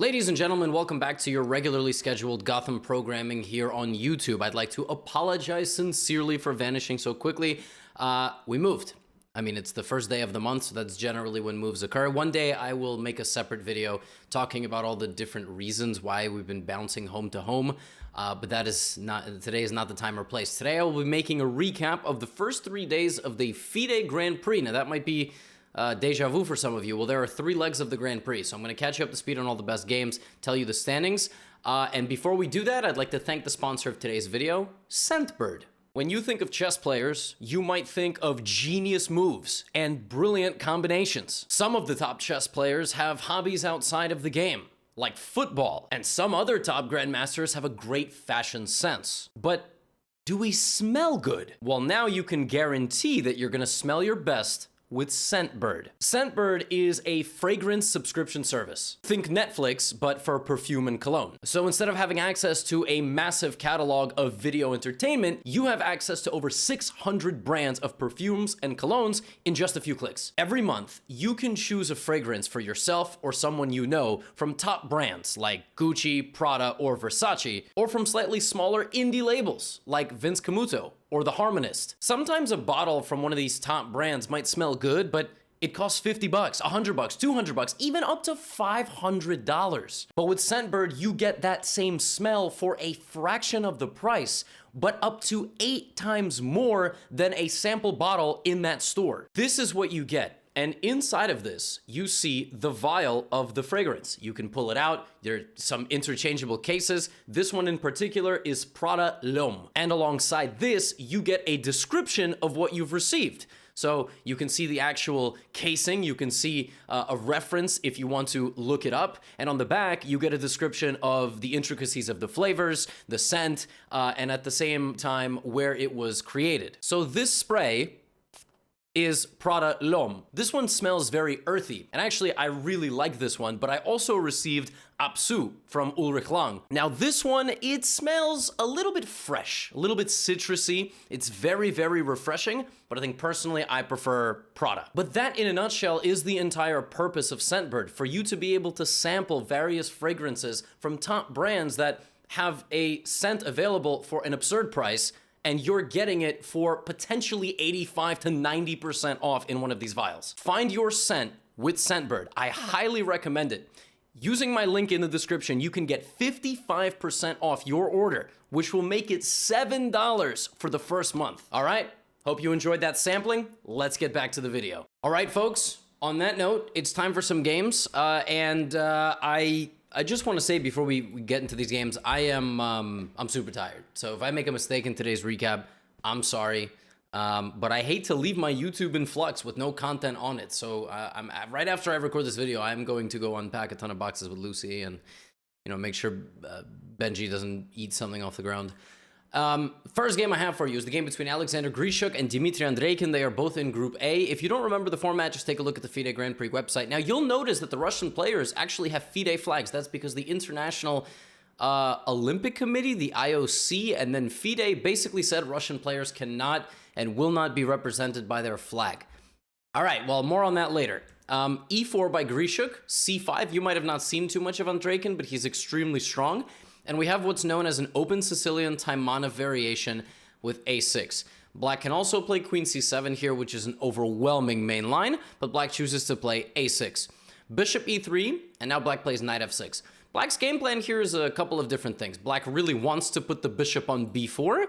Ladies and gentlemen, welcome back to your regularly scheduled Gotham programming here on YouTube. I'd like to apologize sincerely for vanishing so quickly. We moved. I mean, it's the first day of the month, so that's generally when moves occur. One day I will make a separate video talking about all the different reasons why we've been bouncing home to home, but today is not the time or place. Today I will be making a recap of the first 3 days of the Fide Grand Prix. Now that might be deja vu for some of you. Well, there are 3 legs of the Grand Prix, so I'm going to catch you up to speed on all the best games, tell you the standings. And before we do that, I'd like to thank the sponsor of today's video, Scentbird. When you think of chess players, you might think of genius moves and brilliant combinations. Some of the top chess players have hobbies outside of the game, like football, and some other top grandmasters have a great fashion sense. But do we smell good? Well, now you can guarantee that you're going to smell your best with Scentbird. Scentbird is a fragrance subscription service. Think Netflix, but for perfume and cologne. So instead of having access to a massive catalog of video entertainment, you have access to over 600 brands of perfumes and colognes in just a few clicks. Every month, you can choose a fragrance for yourself or someone you know from top brands like Gucci, Prada, or Versace, or from slightly smaller indie labels like Vince Camuto or The Harmonist. Sometimes a bottle from one of these top brands might smell good, but it costs $50, $100, $200, even up to $500. But with Scentbird, you get that same smell for a fraction of the price, but up to 8 times more than a sample bottle in that store. This is what you get. And inside of this, you see the vial of the fragrance. You can pull it out. There are some interchangeable cases. This one in particular is Prada L'Homme. And alongside this, you get a description of what you've received. So you can see the actual casing, you can see a reference if you want to look it up, and on the back you get a description of the intricacies of the flavors, the scent, and at the same time where it was created. So this spray is Prada L'Homme. This one smells very earthy, and actually I really like this one, but I also received Apsu from Ulrich Lang. Now this one, it smells a little bit fresh, a little bit citrusy. It's very, very refreshing, but I think personally I prefer Prada. But that in a nutshell is the entire purpose of Scentbird, for you to be able to sample various fragrances from top brands that have a scent available for an absurd price, and you're getting it for potentially 85 to 90% off in one of these vials. Find your scent with Scentbird. I highly recommend it. Using my link in the description, you can get 55% off your order, which will make it $7 for the first month. All right? Hope you enjoyed that sampling. Let's get back to the video. All right, folks. On that note, it's time for some games, I just want to say before we get into these games, I'm super tired. So if I make a mistake in today's recap, I'm sorry. But I hate to leave my YouTube in flux with no content on it. So right after I record this video, I'm going to go unpack a ton of boxes with Lucy and, you know, make sure Benji doesn't eat something off the ground. First game I have for you is the game between Alexander Grishuk and Dmitry Andreikin. They are both in Group A. If you don't remember the format, just take a look at the Fide Grand Prix website. Now, you'll notice that the Russian players actually have Fide flags. That's because the International Olympic Committee, the IOC, and then Fide basically said Russian players cannot and will not be represented by their flag. All right, well, more on that later. E4 by Grishuk, C5. You might have not seen too much of Andreikin, but he's extremely strong. And we have what's known as an open Sicilian Taimanov variation with A6. Black can also play Queen C7 here, which is an overwhelming main line, but Black chooses to play A6. Bishop E3, and now Black plays Knight F6. Black's game plan here is a couple of different things. Black really wants to put the bishop on B4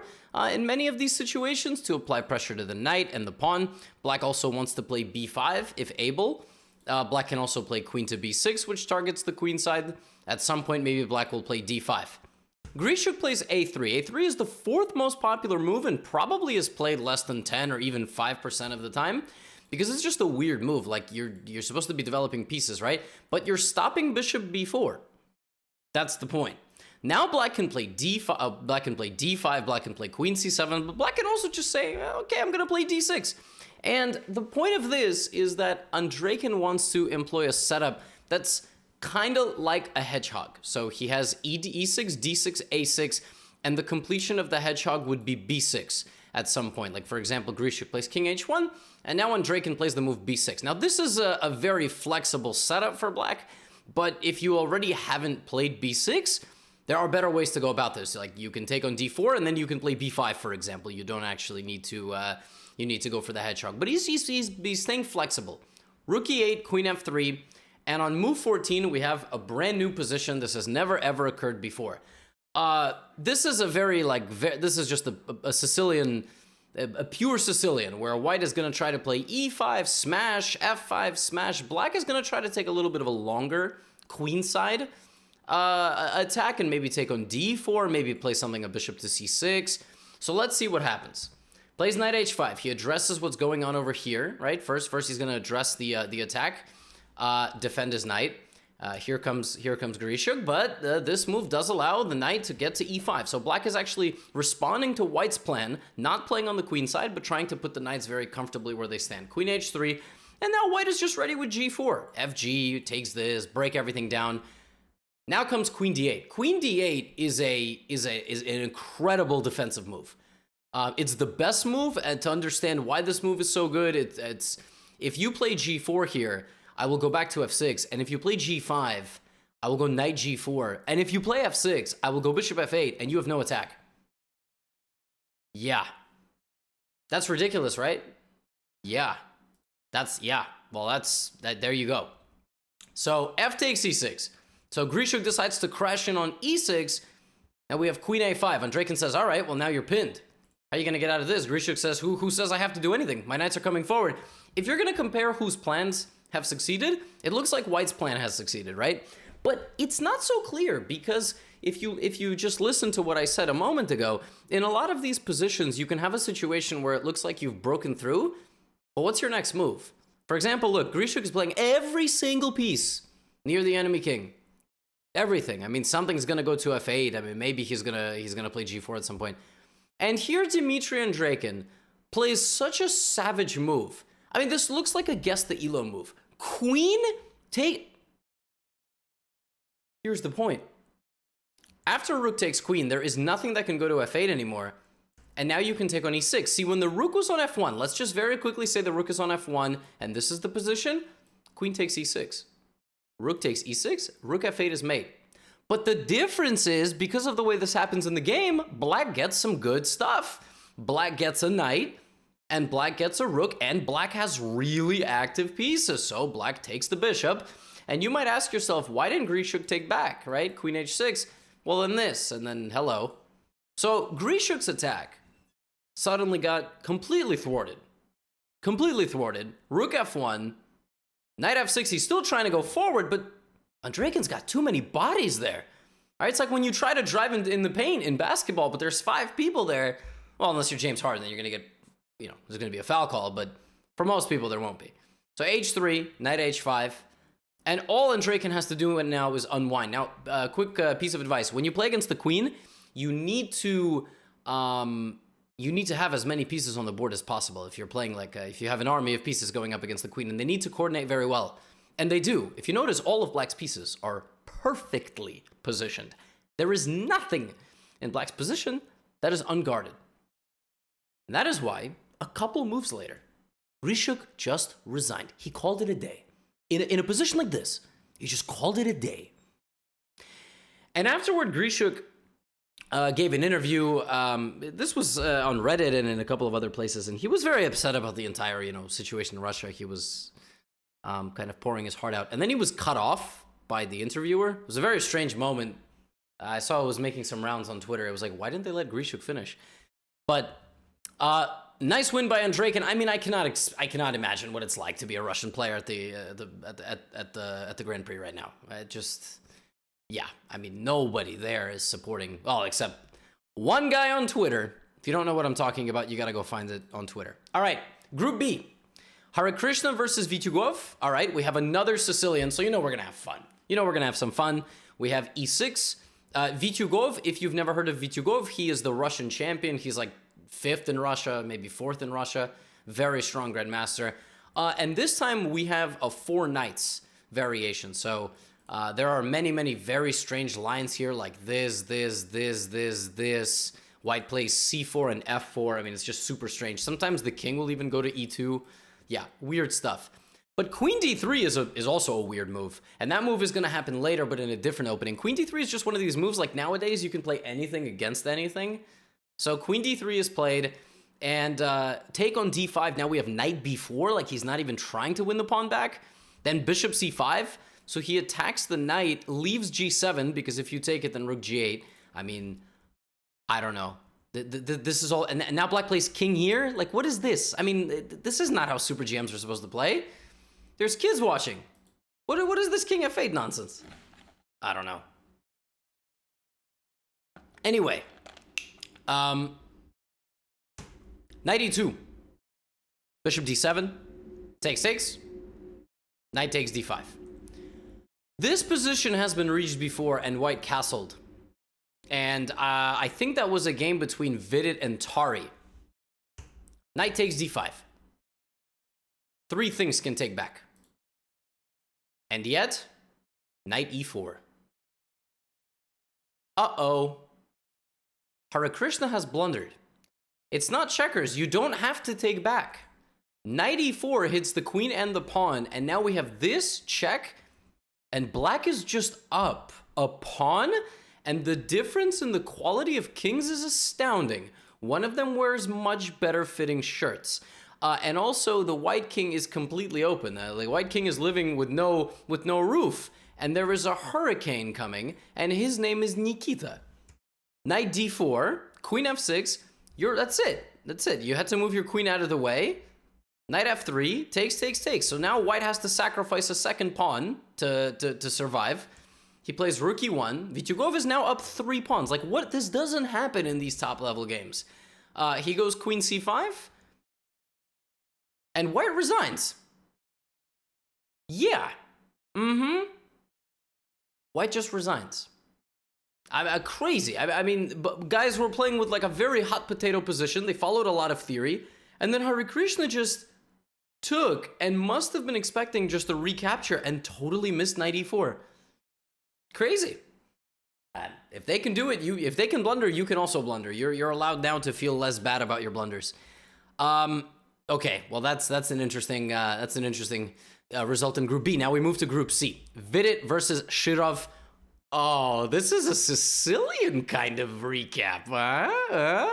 in many of these situations to apply pressure to the knight and the pawn. Black also wants to play B5 if able. Black can also play Queen to B6, which targets the queen side. At some point, maybe Black will play D5. Grishuk plays A3. A3 is the 4th most popular move and probably is played less than 10 or even 5% of the time, because it's just a weird move. Like, you're supposed to be developing pieces, right? But you're stopping bishop B4. That's the point. Now Black can play D5, Black can play D5, Black can play Queen C7, but Black can also just say, okay, I'm gonna play D6. And the point of this is that Andreikin wants to employ a setup that's kind of like a hedgehog. So he has E6, D6, A6, and the completion of the hedgehog would be B6 at some point. Like, for example, Grishuk plays King H1, and now Andreikin plays the move B6. Now, this is a very flexible setup for Black, But if you already haven't played b6, there are better ways to go about this. Like you can take on d4 and then you can play b5, for example. You don't actually need to you need to go for the hedgehog. But he's staying flexible. Rook e8, queen f3, and on move 14 we have a brand new position. This has never ever occurred before. This is a very this is just a Sicilian, a pure Sicilian, where white is going to try to play e5, smash, f5, smash. Black is going to try to take a little bit of a longer queenside attack and maybe take on d4, maybe play something, a bishop to c6. So let's see what happens. Plays knight h5. He addresses what's going on over here, right? First he's going to address the attack, defend his knight. Here comes Grishuk, but this move does allow the knight to get to e5. So black is actually responding to white's plan, not playing on the queen side, but trying to put the knights very comfortably where they stand. Queen h3, and now white is just ready with g4. fg takes this, break everything down. Now comes queen d8. Queen d8 is an incredible defensive move. It's the best move, and to understand why this move is so good, it's if you play g4 here, I will go back to f6, and if you play g5, I will go knight g4, and if you play f6, I will go bishop f8, and you have no attack. Yeah. That's ridiculous, right? Yeah. There you go. So f takes e6. So Grishuk decides to crash in on e6, and we have queen a5. Andrejkin says, all right, well, now you're pinned. How are you going to get out of this? Grishuk says, who says I have to do anything? My knights are coming forward. If you're going to compare whose plans have succeeded, it looks like white's plan has succeeded, right? But it's not so clear, because if you just listen to what I said a moment ago, in a lot of these positions, you can have a situation where it looks like you've broken through, but what's your next move? For example, look, Grishuk is playing every single piece near the enemy king. Everything. I mean, something's gonna go to f8. I mean, maybe he's gonna play g4 at some point. And here Dmitry Andrejkin plays such a savage move. I mean, this looks like a guess the elo move. Queen take. Here's the point. After rook takes queen, there is nothing that can go to f8 anymore. And now you can take on e6. See, when the rook was on f1, let's just very quickly say the rook is on f1, and this is the position. Queen takes e6. Rook takes e6. Rook f8 is mate. But the difference is, because of the way this happens in the game, black gets some good stuff. Black gets a knight, and black gets a rook, and black has really active pieces. So black takes the bishop. And you might ask yourself, why didn't Grishuk take back, right? Queen h6. Well, then this, and then hello. So Grishuk's attack suddenly got completely thwarted. Completely thwarted. Rook f1. Knight f6. He's still trying to go forward, but Andrejkin's got too many bodies there. All right, it's like when you try to drive in the paint in basketball, but there's 5 people there. Well, unless you're James Harden, then you're going to get, there's going to be a foul call, but for most people, there won't be. So h3, knight h5, and all Andrejkin has to do now is unwind. Now, quick piece of advice. When you play against the queen, you need to have as many pieces on the board as possible. If you're playing if you have an army of pieces going up against the queen, and they need to coordinate very well. And they do. If you notice, all of black's pieces are perfectly positioned. There is nothing in black's position that is unguarded. And that is why, a couple moves later, Grishuk just resigned. He called it a day. In a position like this, he just called it a day. And afterward, Grishuk gave an interview. This was on Reddit and in a couple of other places, and he was very upset about the entire, situation in Russia. He was kind of pouring his heart out. And then he was cut off by the interviewer. It was a very strange moment. I saw it was making some rounds on Twitter. It was like, why didn't they let Grishuk finish? But nice win by Andrejkin. I mean, I cannot imagine what it's like to be a Russian player at the Grand Prix right now. I mean, nobody there is supporting, except one guy on Twitter. If you don't know what I'm talking about, you got to go find it on Twitter. All right, Group B. Hare Krishna versus Vityugov. All right, we have another Sicilian, so we're going to have fun. We're going to have some fun. We have e6. Vityugov, if you've never heard of Vityugov, he is the Russian champion. He's like 5th in Russia, maybe 4th in Russia. Very strong grandmaster. And this time we have a 4 knights variation. So there are many, many very strange lines here, like this. White plays c4 and f4. I mean, it's just super strange. Sometimes the king will even go to e2. Yeah, weird stuff. But queen d3 is also a weird move. And that move is going to happen later, but in a different opening. Queen d3 is just one of these moves, like nowadays you can play anything against anything. So queen d3 is played, and take on d5. Now we have knight b4, like he's not even trying to win the pawn back. Then bishop c5. So he attacks the knight, leaves g7, because if you take it, then rook g8. I mean, I don't know. This is all, and now black plays king here. Like, what is this? I mean, this is not how super GMs are supposed to play. There's kids watching. What is this king f8 nonsense? I don't know. Anyway, knight e2, bishop d7, takes, knight takes d5. This position has been reached before, and white castled. And I think that was a game between Vidit and Tari. Knight takes d5. 3 things can take back. And yet, knight e4. Uh-oh. Hare Krishna has blundered. It's not checkers. You don't have to take back. Knight e4 hits the queen and the pawn, and now we have this check, and black is just up a pawn, and the difference in the quality of kings is astounding. One of them wears much better fitting shirts. And also the white king is completely open. The white king is living with no roof, and there is a hurricane coming, and his name is Nikita. Knight d4, queen f6. That's it. You had to move your queen out of the way. Knight f3, takes. So now white has to sacrifice a second pawn to survive. He plays rook e1. Vityugov is now up 3 pawns. Like, what? This doesn't happen in these top level games. He goes queen c5. And white resigns. Yeah. White just resigns. I'm crazy. I mean, guys were playing with like a very hot potato position. They followed a lot of theory. And then Hare Krishna just took and must have been expecting just a recapture and totally missed knight e4. Crazy. If they can do it, if they can blunder, you can also blunder. You're allowed now to feel less bad about your blunders. Okay, well that's an interesting result in Group B. Now we move to Group C. Vidit versus Shirov. Oh, this is a Sicilian kind of recap, huh?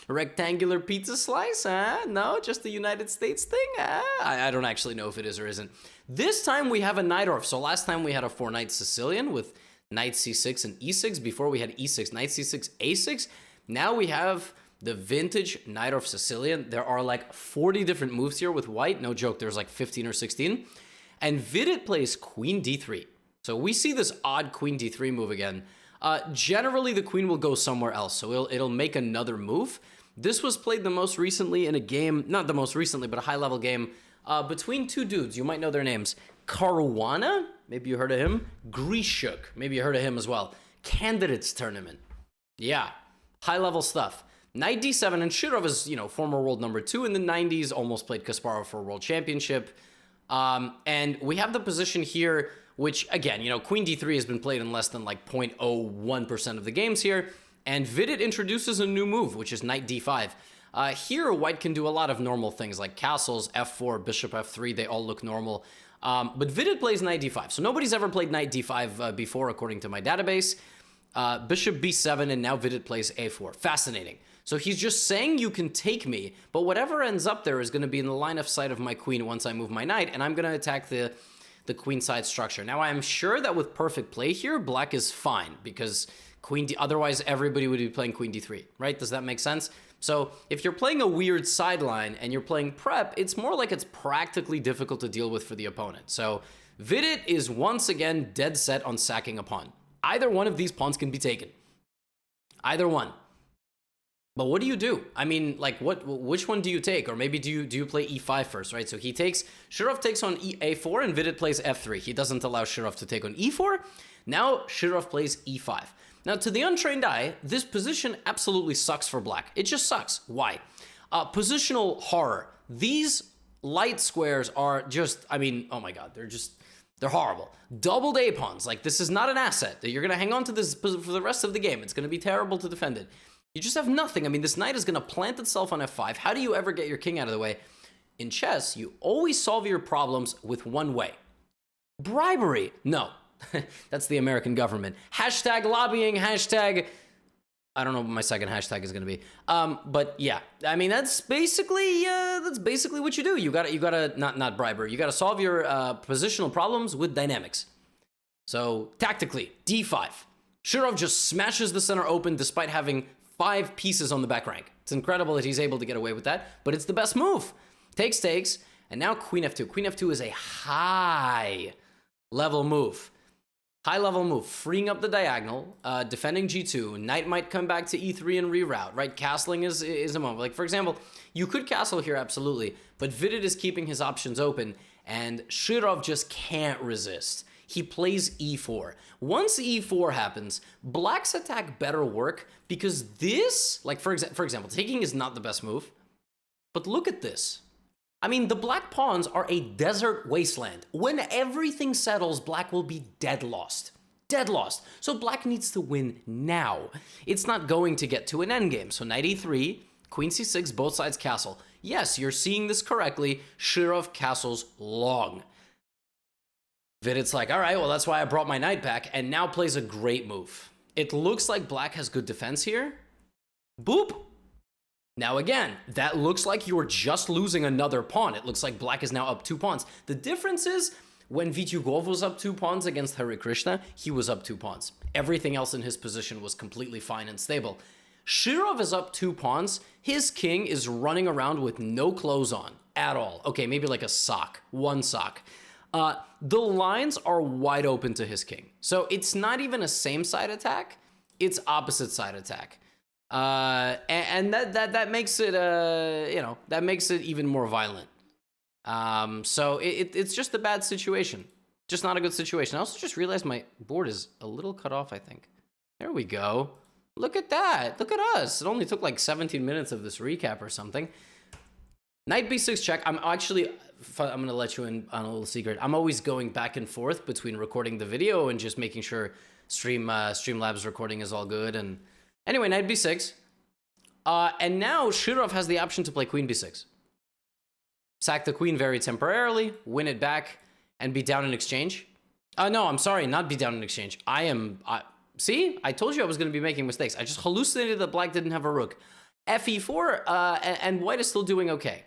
Rectangular pizza slice, huh? No, just the United States thing? I don't actually know if it is or isn't. This time we have a Najdorf. So last time we had a 4-knight Sicilian with knight c6 and e6. Before we had e6, knight c6, a6. Now we have the vintage Najdorf Sicilian. There are like 40 different moves here with white. No joke, there's like 15 or 16. And Vidit plays queen d3. So we see this odd queen d3 move again. Generally, the queen will go somewhere else, so it'll make another move. This was played the most recently in a game, not the most recently, but a high-level game between 2 dudes. You might know their names. Caruana, maybe you heard of him. Grishuk, maybe you heard of him as well. Candidates tournament. Yeah, high-level stuff. Knight d7, and Shirov is, former world number 2 in the 90s, almost played Kasparov for a world championship. And we have the position here, which, again, queen d3 has been played in less than like 0.01% of the games here. And Vidit introduces a new move, which is knight d5. Here, white can do a lot of normal things like castles, f4, bishop f3. They all look normal. But Vidit plays knight d5. So nobody's ever played knight d5 before, according to my database. Bishop b7, and now Vidit plays a4. Fascinating. So he's just saying you can take me, but whatever ends up there is going to be in the line of sight of my queen once I move my knight, and I'm going to attack the queenside structure. Now, I am sure that with perfect play here, black is fine, because otherwise everybody would be playing queen d3, right? Does that make sense? So if you're playing a weird sideline and you're playing prep, it's more like it's practically difficult to deal with for the opponent. So Vidit is once again dead set on sacking a pawn. Either one of these pawns can be taken. Either one. But what do you do? I mean, like, which one do you take? Or maybe do you play e5 first, right? So Shirov takes on a4, and Vidit plays f3. He doesn't allow Shirov to take on e4. Now Shirov plays e5. Now, to the untrained eye, this position absolutely sucks for black. It just sucks. Why? Positional horror. These light squares are just, I mean, oh my god, they're horrible. Doubled A pawns. Like, this is not an asset. You're going to hang on to this for the rest of the game. It's going to be terrible to defend it. You just have nothing. I mean, this knight is going to plant itself on f5. How do you ever get your king out of the way? in chess, you always solve your problems with one way. Bribery. No, that's the American government. Hashtag lobbying, hashtag... I don't know what my second hashtag is going to be. But yeah, I mean, that's basically what you do. You gotta not bribery. You gotta solve your positional problems with dynamics. So tactically, d5. Shirov just smashes the center open despite having 5 pieces on the back rank. It's incredible that he's able to get away with that, but it's the best move. Takes, and now queen f2. Queen f2 is a high level move. High level move, freeing up the diagonal, defending g2. Knight might come back to e3 and reroute, right? Castling is a move. Like, for example, you could castle here, absolutely, but Fide is keeping his options open, and Shirov just can't resist. He plays e4. Once e4 happens, black's attack better work because this, like, for example, taking is not the best move, but look at this. I mean, the black pawns are a desert wasteland. When everything settles, black will be dead lost. Dead lost. So black needs to win now. It's not going to get to an endgame. So knight e3, queen c6, both sides castle. Yes, you're seeing this correctly. Shirov castles long. Fide's like, all right, well, that's why I brought my knight back, and now plays a great move. It looks like black has good defense here. Boop. Now again, that looks like you're just losing another pawn. It looks like black is now up 2 pawns. The difference is when Vityugov was up 2 pawns against Hare Krishna, he was up 2 pawns. Everything else in his position was completely fine and stable. Shirov is up 2 pawns. His king is running around with no clothes on at all. Okay, maybe like a sock, 1 sock. The lines are wide open to his king. So it's not even a same side attack, it's opposite side attack. And that makes it, that makes it even more violent. So it's just a bad situation. Just not a good situation. I also just realized my board is a little cut off, I think. There we go. Look at that. Look at us. It only took like 17 minutes of this recap or something. Knight b6 check. I'm going to let you in on a little secret. I'm always going back and forth between recording the video and just making sure Streamlabs recording is all good. And anyway, knight b6. And now Shirov has the option to play queen b6. Sack the queen very temporarily, win it back, and be down in exchange. No, I'm sorry, not be down in exchange. See? I told you I was going to be making mistakes. I just hallucinated that black didn't have a rook. Fe4, and white is still doing okay.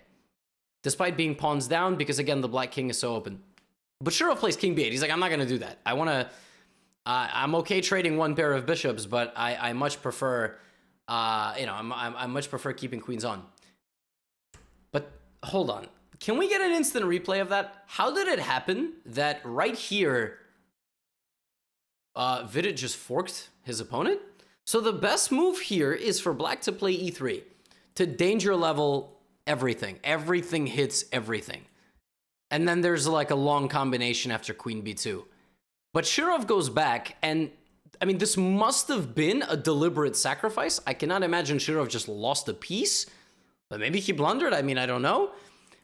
Despite being pawns down, because again, the black king is so open. But Shirov plays king b8. He's like, I'm not going to do that. I'm okay trading 1 pair of bishops, but I much prefer, I much prefer keeping queens on. But hold on. Can we get an instant replay of that? How did it happen that right here, Fide just forked his opponent? So the best move here is for black to play e3, to danger level everything. Everything hits everything. And then there's like a long combination after queen b2. But Shirov goes back, and I mean, this must have been a deliberate sacrifice. I cannot imagine Shirov just lost a piece, but maybe he blundered. I mean, I don't know.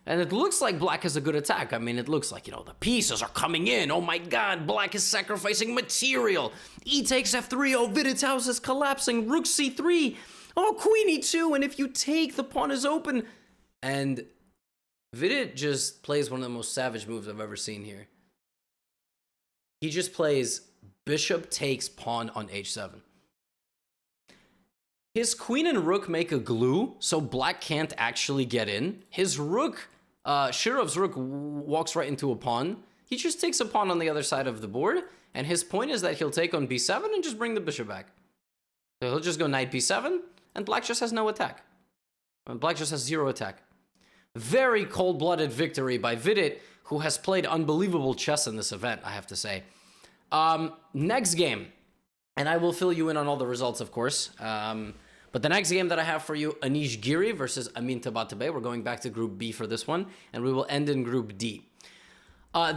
And it looks like black has a good attack. I mean, it looks like, the pieces are coming in. Oh my god, black is sacrificing material. E takes f3. Oh, Fide's house is collapsing. Rook c3. Oh, queen e2. And if you take, the pawn is open. And Fide just plays one of the most savage moves I've ever seen here. He just plays bishop takes pawn on h7. His queen and rook make a glue, so black can't actually get in. His rook, Shirov's rook walks right into a pawn. He just takes a pawn on the other side of the board, and his point is that he'll take on b7 and just bring the bishop back. So he'll just go knight b7, and black just has no attack. Black just has 0 attack. Very cold-blooded victory by Fide, who has played unbelievable chess in this event, I have to say. Next game, and I will fill you in on all the results, of course. But the next game that I have for you, Anish Giri versus Amin Tabatabai. We're going back to Group B for this one, and we will end in Group D.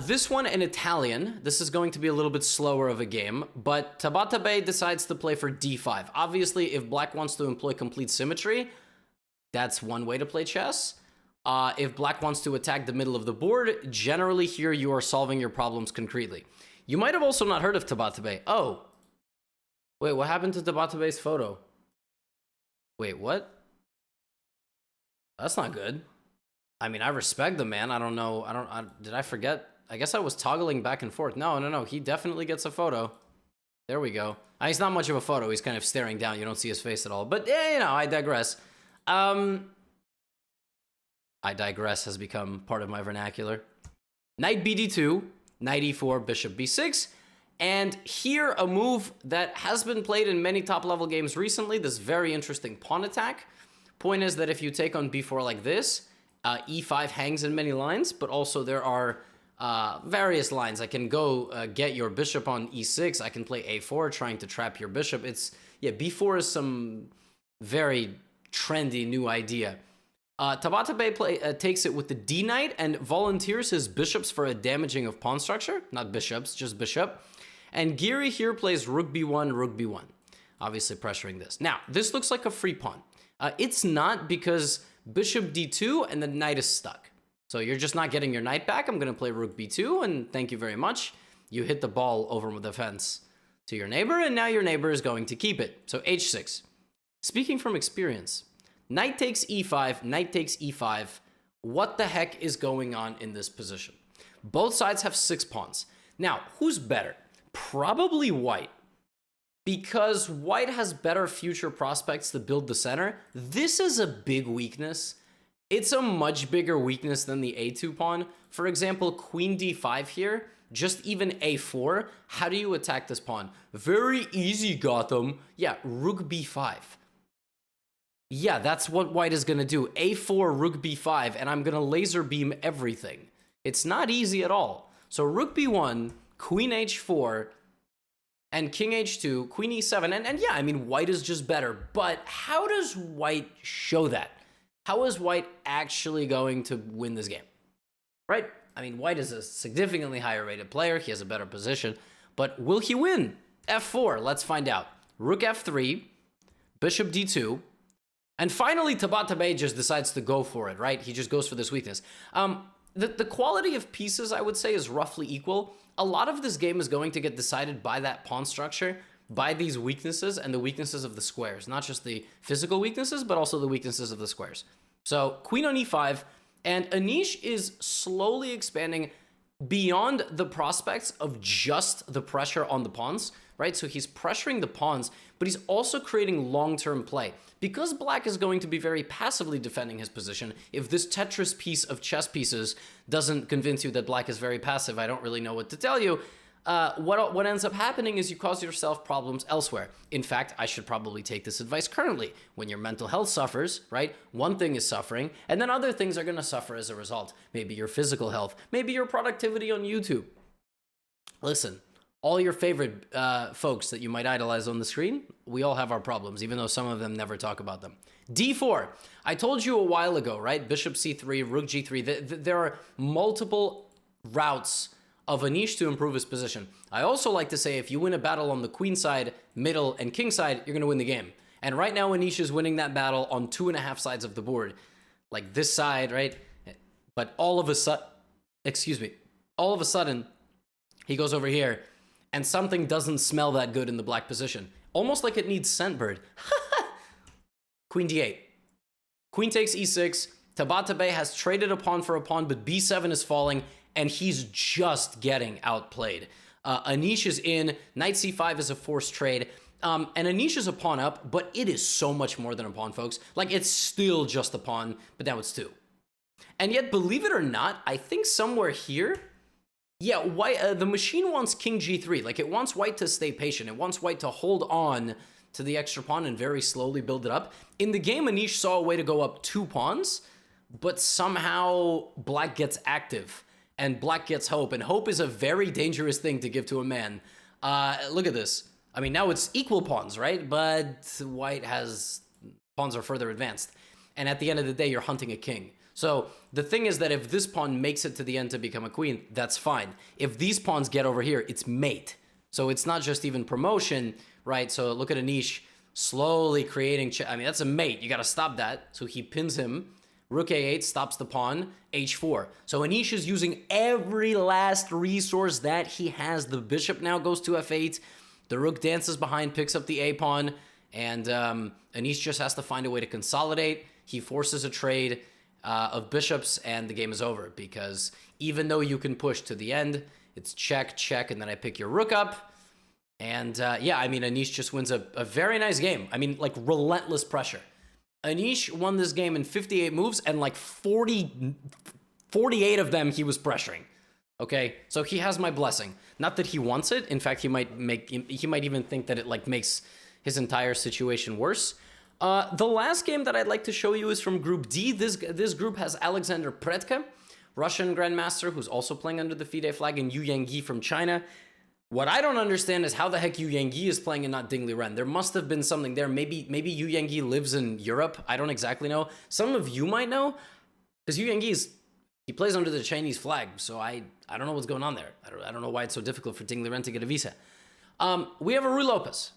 This one in Italian, this is going to be a little bit slower of a game, but Tabatabai decides to play for d5. Obviously, if black wants to employ complete symmetry, that's one way to play chess. If black wants to attack the middle of the board, generally here you are solving your problems concretely. You might have also not heard of Tabatabai. Oh, wait, what happened to Tabatabai's photo? Wait, what? That's not good. I mean, I respect the man. I don't know. Did I forget? I guess I was toggling back and forth. No. He definitely gets a photo. There we go. He's not much of a photo. He's kind of staring down. You don't see his face at all. But, yeah, you know, I digress. I digress has become part of my vernacular. Knight bd2, knight e4, bishop b6. And here, a move that has been played in many top-level games recently, this very interesting pawn attack. Point is that if you take on b4 like this, e5 hangs in many lines, but also there are various lines. I can go get your bishop on e6. I can play a4, trying to trap your bishop. B4 is some very trendy new idea. Tabatabai takes it with the d knight and volunteers his bishops for a damaging of pawn structure. Not bishops, just bishop. And Giri here plays rook b1, rook b1. Obviously pressuring this. Now, this looks like a free pawn. It's not, because bishop d2 and the knight is stuck. So you're just not getting your knight back. I'm going to play rook b2 and thank you very much. You hit the ball over the fence to your neighbor and now your neighbor is going to keep it. So h6. Speaking from experience, knight takes e5, knight takes e5. What the heck is going on in this position? Both sides have 6 pawns. Now, who's better? Probably white. Because white has better future prospects to build the center. This is a big weakness. It's a much bigger weakness than the a2 pawn. For example, queen d5 here, just even a4. How do you attack this pawn? Very easy, Gotham. Yeah, rook b5. Yeah, that's what white is going to do. a4, rook b5, and I'm going to laser beam everything. It's not easy at all. So rook b1, queen h4, and king h2, queen e7, and yeah, I mean, white is just better. But how does white show that? How is white actually going to win this game? Right? I mean, white is a significantly higher rated player. He has a better position. But will he win? f4, let's find out. Rook f3, bishop d2, and finally Tabatabai just decides to go for it, right? He just goes for this weakness. The quality of pieces, I would say, is roughly equal. A lot of this game is going to get decided by that pawn structure, by these weaknesses and the weaknesses of the squares. Not just the physical weaknesses, but also the weaknesses of the squares. So queen on e5, and Anish is slowly expanding beyond the prospects of just the pressure on the pawns, right? So he's pressuring the pawns, but he's also creating long-term play. Because black is going to be very passively defending his position, if this Tetris piece of chess pieces doesn't convince you that black is very passive, I don't really know what to tell you. What ends up happening is you cause yourself problems elsewhere. In fact, I should probably take this advice currently. When your mental health suffers, right, one thing is suffering, and then other things are going to suffer as a result. Maybe your physical health, maybe your productivity on YouTube. Listen, all your favorite folks that you might idolize on the screen, we all have our problems, even though some of them never talk about them. d4. I told you a while ago, right? Bishop c3, rook g3. There are multiple routes of Anish to improve his position. I also like to say if you win a battle on the queen side, middle, and king side, you're going to win the game. And right now, Anish is winning that battle on 2.5 sides of the board. Like this side, right? But all of a sudden, he goes over here, and something doesn't smell that good in the black position. Almost like it needs scentbird. Queen d8. Queen takes e6. Tabatabai has traded a pawn for a pawn, but b7 is falling, and he's just getting outplayed. Anish is in. Knight c5 is a forced trade. And Anish is a pawn up, but it is so much more than a pawn, folks. Like, it's still just a pawn, but now it's 2. And yet, believe it or not, I think somewhere here, yeah, white, the machine wants king g3. Like, it wants white to stay patient. It wants white to hold on to the extra pawn and very slowly build it up. In the game, Anish saw a way to go up 2 pawns, but somehow black gets active and black gets hope. And hope is a very dangerous thing to give to a man. Look at this. I mean, now it's equal pawns, right? But white has pawns are further advanced. And at the end of the day, you're hunting a king. So the thing is that if this pawn makes it to the end to become a queen, that's fine. If these pawns get over here, it's mate. So it's not just even promotion, right? So look at Anish slowly creating, I mean, that's a mate. You got to stop that. So he pins him. Rook a8 stops the pawn, h4. So Anish is using every last resource that he has. The bishop now goes to f8. The rook dances behind, picks up the a-pawn, and Anish just has to find a way to consolidate. He forces a trade, of bishops, and the game is over, because even though you can push to the end, it's check, check, and then I pick your rook up. And yeah, I mean, Anish just wins a very nice game. I mean, like, relentless pressure. Anish won this game in 58 moves, and like 48 of them he was pressuring. Okay, so he has my blessing. Not that he wants it. In fact, he might even think that it like makes his entire situation worse. The last game that I'd like to show you is from Group D. This group has Alexander Predka, Russian Grandmaster, who's also playing under the Fide flag, and Yu Yangyi from China. What I don't understand is how the heck Yu Yangyi is playing and not Ding Liren. There must have been something there. Maybe Yu Yangyi lives in Europe. I don't exactly know. Some of you might know, because Yu Yangyi he plays under the Chinese flag, so I don't know what's going on there. I don't know why it's so difficult for Ding Liren to get a visa. We have a Ruy Lopez.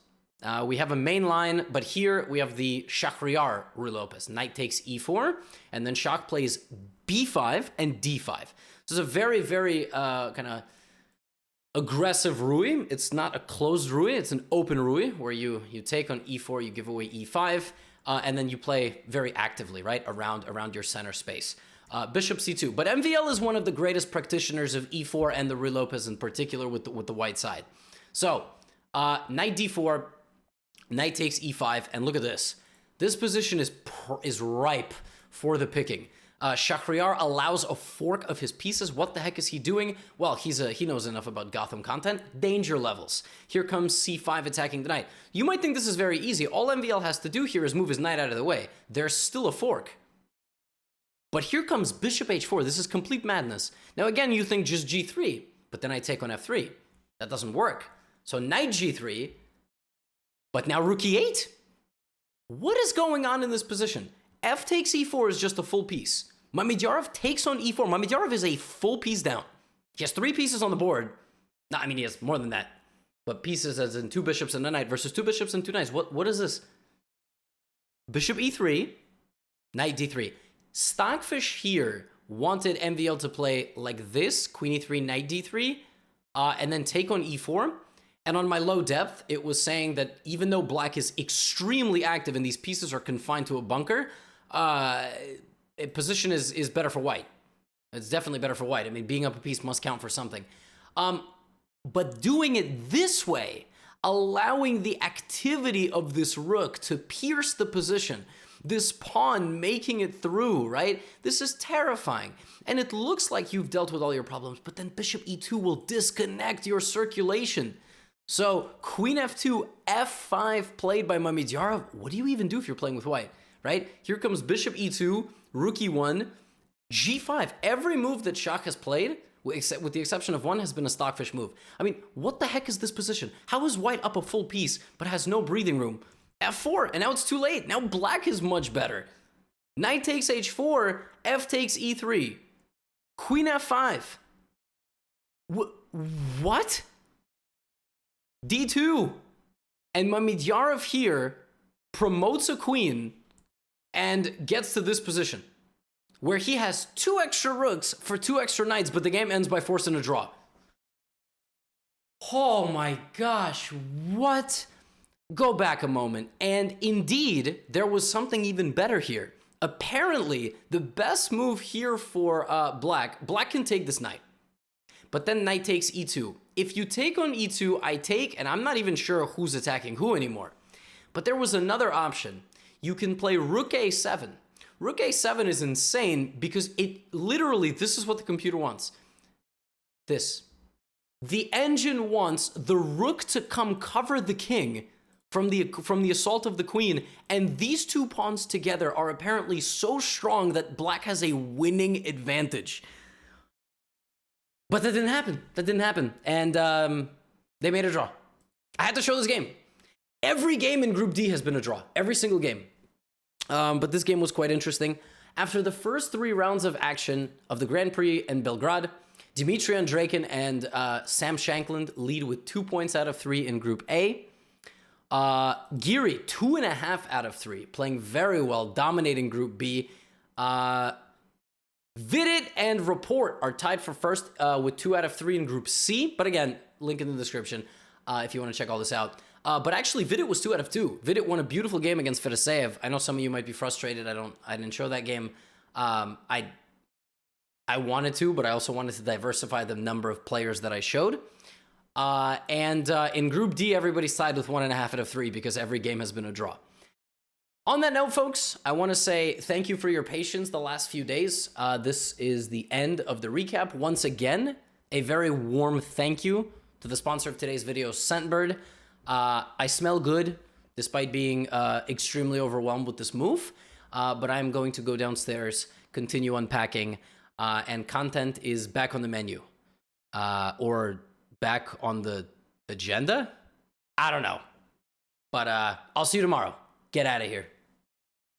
We have a main line, but here we have the Shahryar Ruy Lopez. Knight takes e4, and then Shah plays b5 and d5. This is a very, very kind of aggressive Ruy. It's not a closed Ruy, it's an open Ruy, where you take on e4, you give away e5, and then you play very actively, right, around your center space. Bishop c2. But MVL is one of the greatest practitioners of e4 and the Ruy Lopez in particular with the white side. So, knight d4, knight takes e5, and look at this. This position is ripe for the picking. Shahryar allows a fork of his pieces. What the heck is he doing? Well, he knows enough about Gotham content. Danger levels. Here comes c5 attacking the knight. You might think this is very easy. All MVL has to do here is move his knight out of the way. There's still a fork. But here comes bishop h4. This is complete madness. Now again, you think just g3, but then I take on f3. That doesn't work. So knight g3, but now rook e8? What is going on in this position? F takes e4 is just a full piece. Mamedyarov takes on e4. Mamedyarov is a full piece down. He has 3 pieces on the board. No, I mean, he has more than that. But pieces as in 2 bishops and a knight versus 2 bishops and 2 knights. What is this? Bishop e3, knight d3. Stockfish here wanted MVL to play like this, queen e3, knight d3, and then take on e4. And on my low depth, it was saying that even though black is extremely active and these pieces are confined to a bunker, position is better for white. It's definitely better for white. I mean, being up a piece must count for something. But doing it this way, allowing the activity of this rook to pierce the position, this pawn making it through, right? This is terrifying. And it looks like you've dealt with all your problems, but then bishop e2 will disconnect your circulation. So queen f2, f5 played by Mamedyarov. What do you even do if you're playing with white, right? Here comes bishop e2, rook e1, g5. Every move that Shah has played, with the exception of one, has been a stockfish move. I mean, what the heck is this position? How is white up a full piece but has no breathing room? f4, and now it's too late. Now black is much better. Knight takes h4, f takes e3. Queen f5. What? d2. And Mamedyarov here promotes a queen and gets to this position, where he has 2 extra rooks for 2 extra knights, but the game ends by forcing a draw. Oh my gosh, what? Go back a moment, and indeed, there was something even better here. Apparently, the best move here for black can take this knight, but then knight takes e2. If you take on e2, I take, and I'm not even sure who's attacking who anymore. But there was another option. You can play rook a7. Rook a7 is insane because it literally, this is what the computer wants. This. The engine wants the rook to come cover the king from the assault of the queen, and these 2 pawns together are apparently so strong that black has a winning advantage. But that didn't happen. That didn't happen. And they made a draw. I had to show this game. Every game in Group D has been a draw. Every single game. But this game was quite interesting. After the first 3 rounds of action of the Grand Prix in Belgrade, Dmitry Andreikin and Sam Shankland lead with 2 points out of 3 in Group A. Geary, 2.5 out of 3, playing very well, dominating Group B. Vidit and Report are tied for first with 2 out of 3 in Group C. But again, link in the description if you want to check all this out. But actually, Vidit was 2 out of 2. Vidit won a beautiful game against Fedoseev. I know some of you might be frustrated. I didn't show that game. I wanted to, but I also wanted to diversify the number of players that I showed. In Group D, everybody sided with 1.5 out of 3 because every game has been a draw. On that note, folks, I want to say thank you for your patience the last few days. This is the end of the recap. Once again, a very warm thank you to the sponsor of today's video, Scentbird. I smell good, despite being extremely overwhelmed with this move. But I'm going to go downstairs, continue unpacking, and content is back on the menu. Or back on the agenda? I don't know. But I'll see you tomorrow. Get out of here.